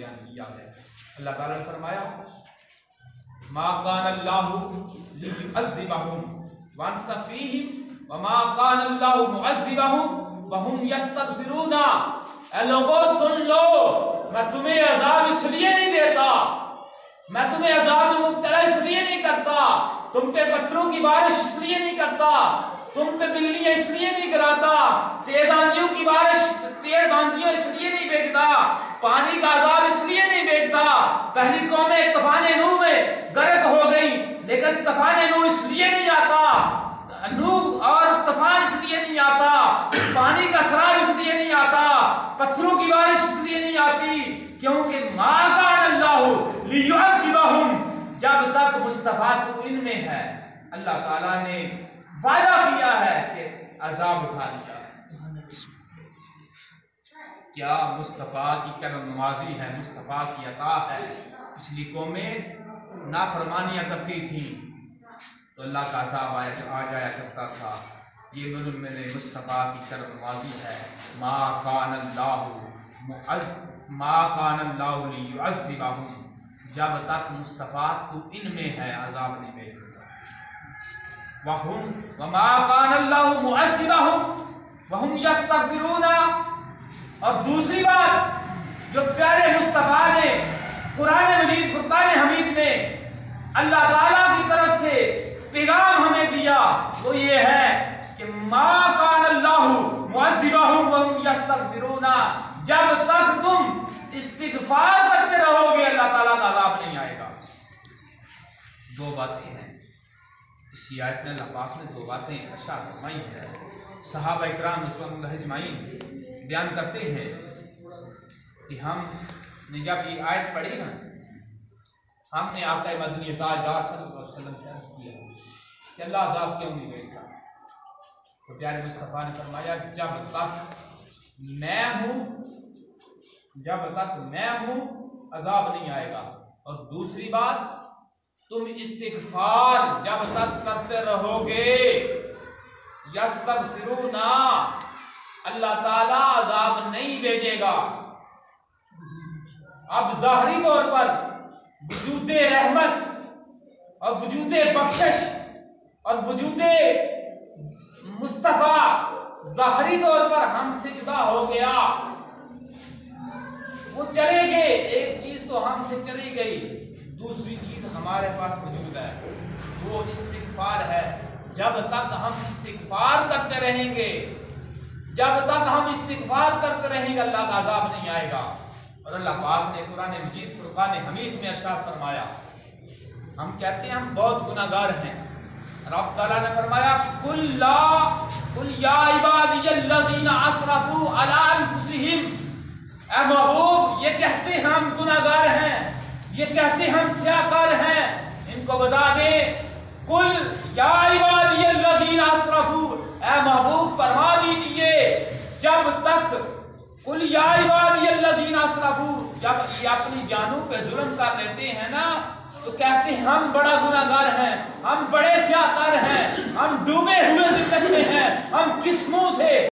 बयान किया है। अल्लाह ताला ने फरमाया मा कान अल्लाहु लियुअज़्ज़िबहुम व अंत फीहिम व मा कान अल्लाहु मुअज़्ज़िबहुम व हुम यस्तग़फिरून। ऐ लोगों सुन लो, मैं तुम्हें अज़ाब इसलिए नहीं देता, मैं तुम्हें अज़ाब में मुब्तला इसलिए नहीं करता, तुम पे पत्थरों की बारिश इसलिए नहीं करता, तुम पे बिजलियां इसलिए नहीं गिराता, तेज आंधियों की बारिश, तेज आंधियों इसलिए नहीं भेजता, पानी का अज़ाब इसलिए नहीं भेजता। पहली कौमें तूफान नूह में गर्क हो गई, लेकिन तूफान नूह इसलिए नहीं आता, नूह और तूफान इसलिए नहीं आता, पानी का सराब इसलिए नहीं आता, पत्थरों की बारिश इसलिए नहीं आती, क्योंकि मा कान अल्लाहु लियुअज़्ज़िबहुम, जब तक मुस्तफा तू इनमें है, अल्लाह ताला ने वादा किया है कि अजाब उठा लिया। क्या मुस्तफा की करम नवाजी है, मुस्तफा की अता है। पिछली कौमें नाफरमानियां करती थी तो अल्लाह का अजाब आ जाया करता था। ये मेरे मुस्तफा की करम नवाजी है। मा कान अल्लाहु लियुअज़्ज़िबहुम, जब तक मुस्तफा तू इनमें है अजाब नहीं भेजूंगा। वमा कान अल्लाहु मुअज़्ज़िबहुम वहुम यस्तग़फिरून। और दूसरी बात जो प्यारे मुस्तफा ने कुरान मजीद फुरकान हमीद में अल्लाह ताला की तरफ से पैगाम हमें दिया, वो ये है कि मा कान अल्लाहु मुअज़्ज़िबहुम वहुम यस्तग़फिरून, जब तक तुम इस्तिग़फ़ार करते रहोगे अल्लाह ताला का अज़ाब नहीं आएगा। दो बातें हैं इसी आयत में, अल्लाह पाक ने दो बातें इरशाद फरमाई है। सहाबा इकराम अजमाइन बयान करते हैं कि हमने जब ये आयत पढ़ी ना, हमने आका मदनी ताजदार सल्लल्लाहु अलैहि वसल्लम से अर्ज़ किया कि अल्लाह अज़ाब क्यों नहीं भेजता। तो प्यारे मुस्तफ़ा ने फरमाया जब तक मैं हूँ अज़ाब नहीं आएगा। और दूसरी बात, तुम इस्तिग़फ़ार जब तक करते रहोगे यस्तग़फिरूना, अल्लाह ताला अज़ाब नहीं भेजेगा। अब ज़ाहरी तौर पर वजूदे रहमत और वजूदे बख्शिश और वजूदे मुस्तफ़ा ज़ाहरी तौर पर हमसे जुदा हो गया, वो चले गए। एक चीज तो हमसे चली गई, दूसरी चीज हमारे पास मौजूद है, वो इस्तिग़फ़ार है। जब तक हम इस्तिग़फ़ार करते रहेंगे, जब तक हम इस्तिग़फ़ार करते रहेंगे अल्लाह का अज़ाब नहीं आएगा। और अल्लाह पाक ने कुरान मजीद फुरकान हमीद में इरशाद फरमाया, हम कहते हैं हम बहुत गुनाहगार हैं, रब ताला ने फरमाया कुल या इबादियल्लज़ीना असरफू अला अनफुसिहिम, ऐ महबूब ये कहते हम गुनाहगार हैं, ये कहते हम स्याकार हैं, इनको बता दे कुल या इबादियल्लज़ीना असरफू, ऐ महबूब फरमा दीजिए जब तक कुल या इबादियल्लज़ीना असरफू, जब ये अपनी जानों पे जुल्म कर लेते हैं ना, तो कहते हैं हम बड़ा गुनाहगार हैं, हम बड़े स्याकार हैं, हम डूबे हुए जिंदगी में हैं, हम किस मुंह से